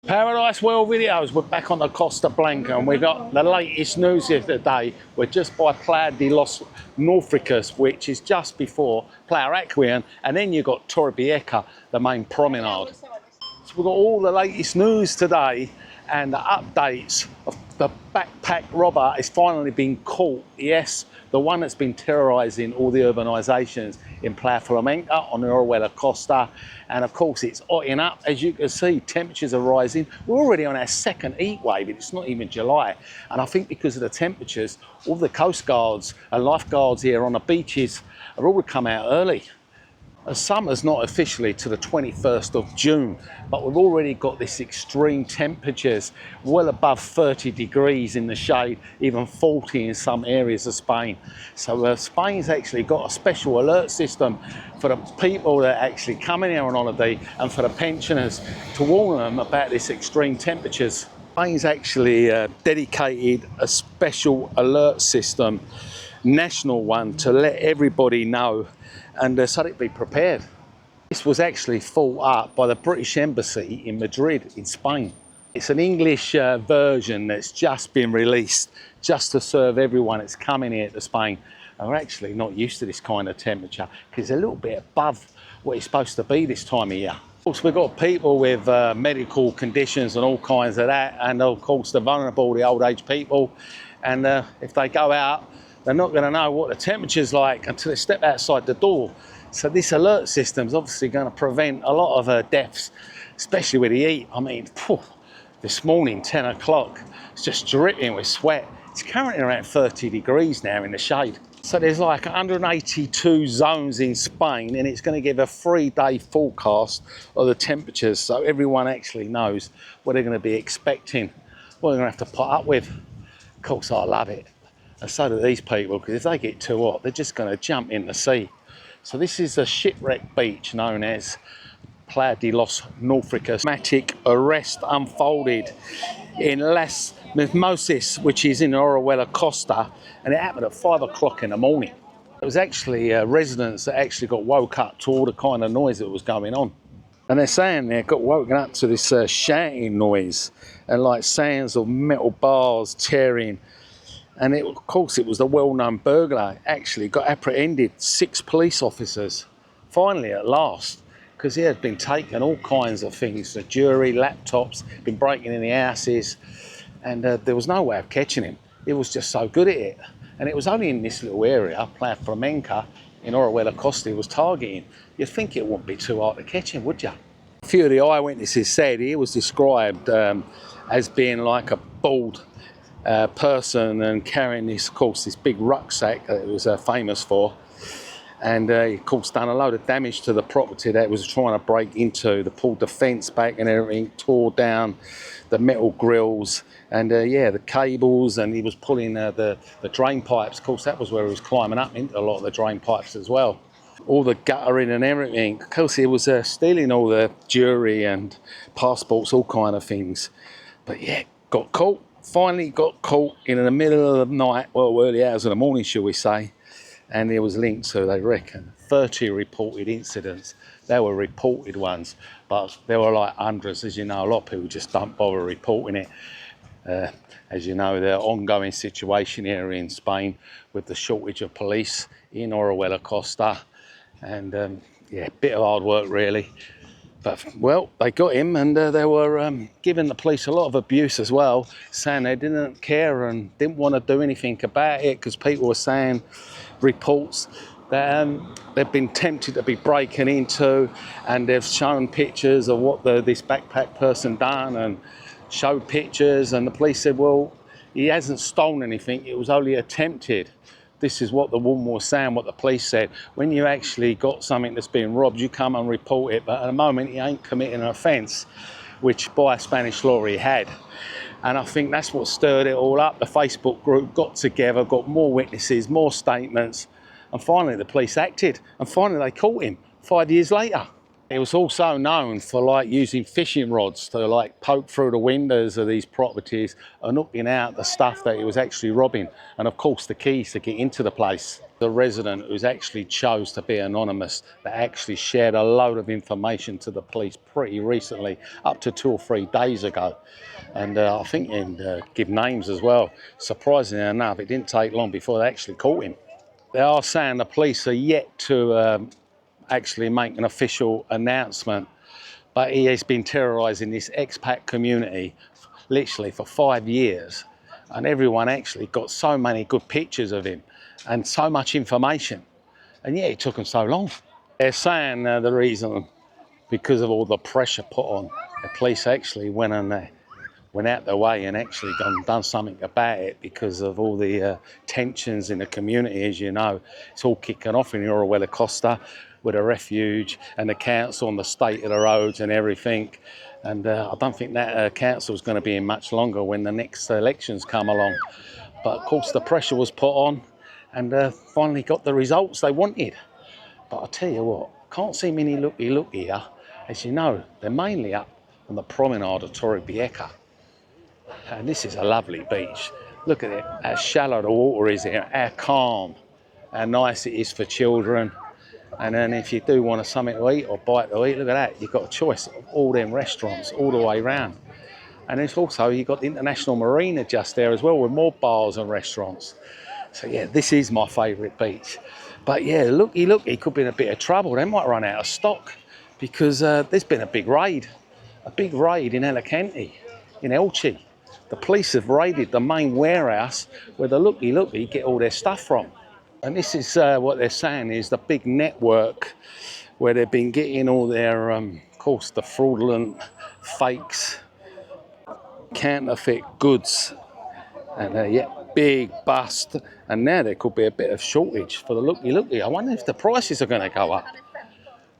Paradise World Videos, we're back on the Costa Blanca and we've got the latest news here today. We're just by Playa de los Norficus, which is just before Playa acequion, and then you've got Torrevieja, the main promenade. So we've got all the latest news today and the updates of the backpack robber has finally been caught. Yes, the one that's been terrorising all the urbanisations in Playa on the Costa. And of course it's hotting up. As you can see, temperatures are rising. We're already on our second heat wave. It's not even July. And I think because of the temperatures, all the coast guards and lifeguards here on the beaches are all come out early. Summer's not officially to the 21st of June, but we've already got this extreme temperatures, well above 30 degrees in the shade, even 40 in some areas of Spain. So Spain's actually got a special alert system for the people that actually come in here on holiday and for the pensioners to warn them about this extreme temperatures. Spain's actually dedicated a special alert system, national one, to let everybody know and so they'd be prepared. This was actually thought up by the British Embassy in Madrid in Spain. It's an English version that's just been released just to serve everyone that's coming here to Spain. And we're actually not used to this kind of temperature because it's a little bit above what it's supposed to be this time of year. Of course, we've got people with medical conditions and all kinds of that, and of course the vulnerable, the old age people, and if they go out, they're not going to know what the temperature's like until they step outside the door. So this alert system is obviously going to prevent a lot of deaths, especially with the heat. I mean, this morning, 10 o'clock, it's just dripping with sweat. It's currently around 30 degrees now in the shade. So there's like 182 zones in Spain, and it's going to give a 3-day forecast of the temperatures, so everyone actually knows what they're going to be expecting, what they're going to have to put up with. Of course, I love it. And so do these people, because if they get too hot, they're just going to jump in the sea. So this is a shipwreck beach known as Playa de los Norficus. Dramatic arrest unfolded in Las Mimosas, which is in Costa, and it happened at 5 o'clock in the morning. It was actually residents that actually got woke up to all the kind of noise that was going on. And they're saying they got woken up to this shouting noise and like sounds of metal bars tearing. And of course it was the well-known burglar actually got apprehended, 6 police officers, finally at last, because he had been taking all kinds of things, the jewellery, laptops, been breaking in the houses, and there was no way of catching him. He was just so good at it. And it was only in this little area, Playa Flamenca, in Costa, he was targeting. You'd think it wouldn't be too hard to catch him, would you? A few of the eyewitnesses said he was described as being like a bald person and carrying this, of course, this big rucksack that it was famous for, and he, of course, done a load of damage to the property that it was trying to break into. They pulled the fence back and everything, tore down the metal grills and yeah, the cables, and he was pulling the drain pipes. Of course, that was where he was climbing up into a lot of the drain pipes as well. All the guttering and everything. Of course, he was stealing all the jewellery and passports, all kind of things. But yeah, got caught. Finally got caught in the middle of the night, well, early hours of the morning, shall we say, and it was linked to, they reckon, 30 reported incidents. They were reported ones, but there were like hundreds. As you know, a lot of people just don't bother reporting it. As you know, the ongoing situation here in Spain with the shortage of police in Costa, and yeah, bit of hard work really. But, well, they got him, and they were giving the police a lot of abuse as well, saying they didn't care and didn't want to do anything about it because people were saying reports that they've been tempted to be breaking into, and they've shown pictures of what this backpack person done and showed pictures, and the police said, well, he hasn't stolen anything, it was only attempted. This is what the woman was saying, what the police said. When you actually got something that's being robbed, you come and report it. But at the moment, he ain't committing an offence, which by Spanish law he had. And I think that's what stirred it all up. The Facebook group got together, got more witnesses, more statements. And finally, the police acted. And finally, they caught him 5 years later. It was also known for like using fishing rods to like poke through the windows of these properties and looking out the stuff that he was actually robbing, and of course the keys to get into the place. The resident who's actually chose to be anonymous, that actually shared a load of information to the police pretty recently, up to 2 or 3 days ago, and I think give names as well. Surprisingly enough, it didn't take long before they actually caught him. They are saying the police are yet to actually make an official announcement, but he has been terrorising this expat community literally for 5 years, and everyone actually got so many good pictures of him and so much information, and yet it took them so long. They're saying the reason, because of all the pressure put on, the police actually went out their way and actually done something about it, because of all the tensions in the community. As you know, it's all kicking off in Costa with a refuge and the council and the state of the roads and everything. And I don't think that council is going to be in much longer when the next elections come along. But of course the pressure was put on, and finally got the results they wanted. But I tell you what, can't see many looky here. As you know, they're mainly up on the promenade of Torrevieja. And this is a lovely beach. Look at it, how shallow the water is here, how calm, how nice it is for children. And then if you do want something to eat or bite to eat, look at that, you've got a choice of all them restaurants all the way around. And it's also, you've got the International Marina just there as well, with more bars and restaurants. So yeah, this is my favourite beach. But yeah, looky, could be in a bit of trouble. They might run out of stock, because there's been a big raid in Alicante, in Elche. The police have raided the main warehouse where the looky get all their stuff from. And this is what they're saying is the big network where they've been getting all their, of course, the fraudulent fakes, counterfeit goods. And yeah, big bust. And now there could be a bit of shortage for the looky. I wonder if the prices are going to go up.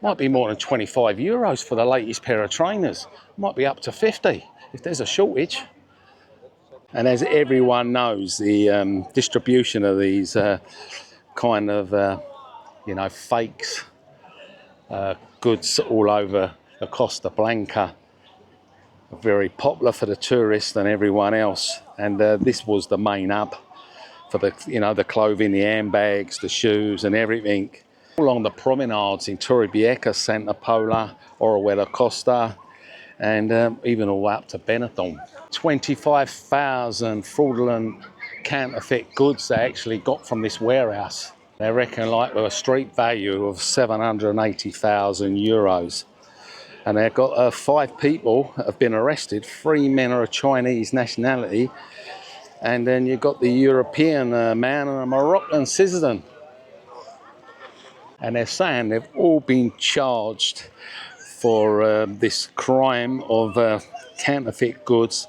Might be more than 25 euros for the latest pair of trainers. Might be up to 50 if there's a shortage. And as everyone knows, the distribution of these kind of, fakes, goods all over the Costa Blanca are very popular for the tourists and everyone else. And this was the main hub for the clothing, the handbags, the shoes and everything. Along the promenades in Torrevieja, Santa Pola, Costa, and even all the way up to Benetton. 25,000 fraudulent counterfeit goods they actually got from this warehouse. They reckon like with a street value of 780,000 euros. And they've got 5 people have been arrested. 3 men are of Chinese nationality. And then you've got the European man and a Moroccan citizen. And they're saying they've all been charged for this crime of counterfeit goods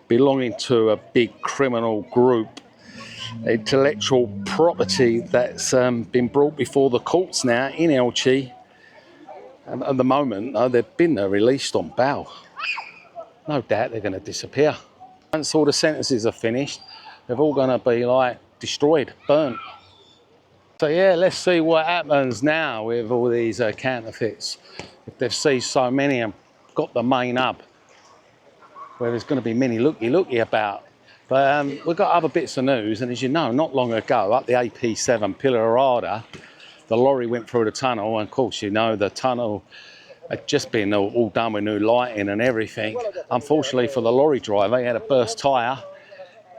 belonging to a big criminal group. Intellectual property that's been brought before the courts now in Elche. And at the moment, they've been released on bail. No doubt they're going to disappear. Once all the sentences are finished, they're all going to be like destroyed, burnt. So yeah, let's see what happens now with all these counterfeits. If they've seized so many and got the main hub, where there's going to be many looky about. But we've got other bits of news, and as you know, not long ago, up the AP7 Pilarada, the lorry went through the tunnel, and of course, you know, the tunnel had just been all done with new lighting and everything. Unfortunately for the lorry driver, he had a burst tyre,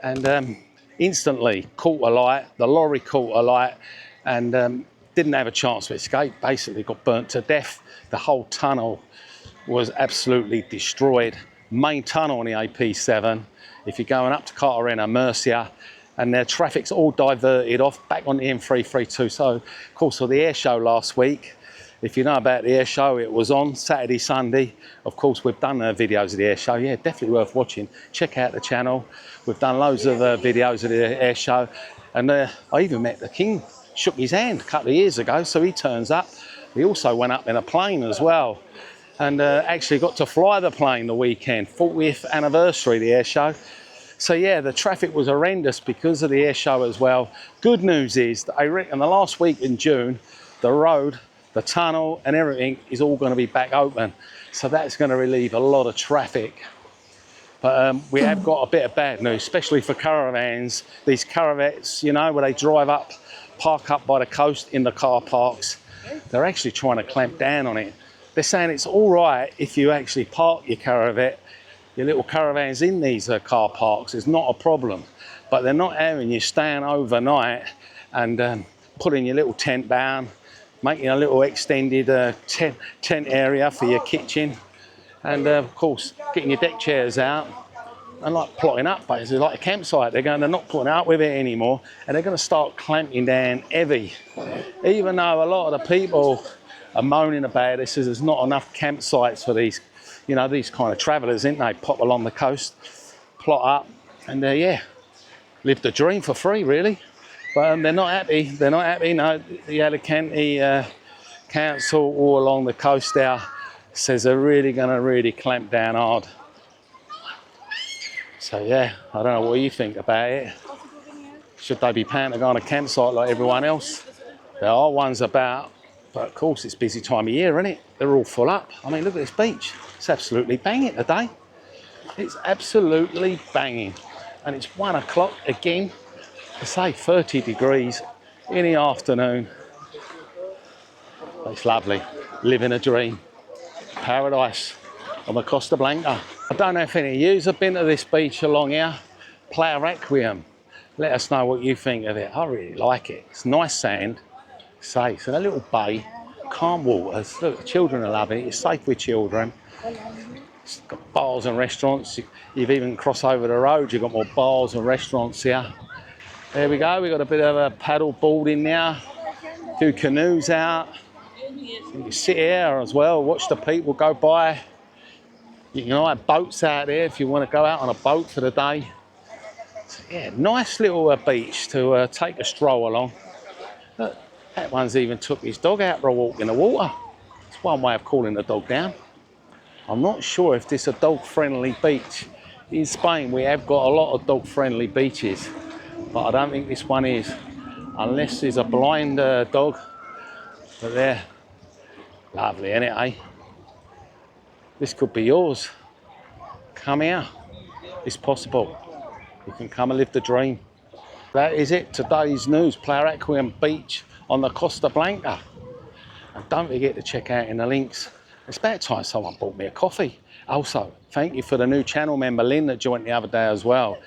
and instantly caught a light. The lorry caught a light, and didn't have a chance to escape. Basically got burnt to death. The whole tunnel was absolutely destroyed. Main tunnel on the AP7, if you're going up to Cartagena, Murcia, and their traffic's all diverted off back on the M332. So, of course, for the air show last week, if you know about the air show, it was on Saturday, Sunday. Of course, we've done videos of the air show. Yeah, definitely worth watching. Check out the channel. We've done loads of videos of the air show. And I even met the king, shook his hand a couple of years ago, so he turns up. He also went up in a plane as well, and actually got to fly the plane the weekend, 40th anniversary of the air show. So yeah, the traffic was horrendous because of the air show as well. Good news is that I reckon the last week in June, the road the tunnel and everything is all going to be back open. So that's going to relieve a lot of traffic. But we have got a bit of bad news, especially for caravans. These caravans, you know, where they drive up, park up by the coast in the car parks, they're actually trying to clamp down on it. They're saying it's all right if you actually park your caravan, your little caravans in these car parks. It's not a problem. But they're not having you staying overnight and putting your little tent down, making a little extended tent area for your kitchen. And of course, getting your deck chairs out and like plotting up, basically like a campsite. They're not putting up with it anymore, and they're going to start clamping down heavy. Even though a lot of the people are moaning about it, says there's not enough campsites for these, you know, these kind of travellers, ain't they? Pop along the coast, plot up, and yeah, live the dream for free, really. But they're not happy. They're not happy. No, the Alicante council all along the coast there says they're really going to clamp down hard. So yeah, I don't know what you think about it. Should they be paying to go on a campsite like everyone else? There are ones about, but of course it's busy time of year, isn't it? They're all full up. I mean, look at this beach. It's absolutely banging today. It's absolutely banging. And it's 1 o'clock again. I say 30 degrees in the afternoon. It's lovely. Living a dream. Paradise on the Costa Blanca. I don't know if any of you have been to this beach along here, Playa. Let us know what you think of it. I really like it. It's nice sand, safe. It's in a little bay, calm waters. Look, the children are loving it. It's safe with children. It's got bars and restaurants. You've even crossed over the road, you've got more bars and restaurants here. There we go. We've got a bit of a paddle boarding now. A few canoes out. You can sit here as well, watch the people go by. You can have boats out there if you want to go out on a boat for the day. So, yeah, nice little beach to take a stroll along. Look, that one's even took his dog out for a walk in the water. It's one way of calling the dog down. I'm not sure if this is a dog-friendly beach. In Spain, we have got a lot of dog-friendly beaches, but I don't think this one is, unless there's a blind dog. But there. Lovely, isn't it, eh? This could be yours. Come here. It's possible. You can come and live the dream. That is it. Today's news. Playa Beach on the Costa Blanca. And don't forget to check out in the links. It's about time someone bought me a coffee. Also, thank you for the new channel member, Lynn, that joined the other day as well.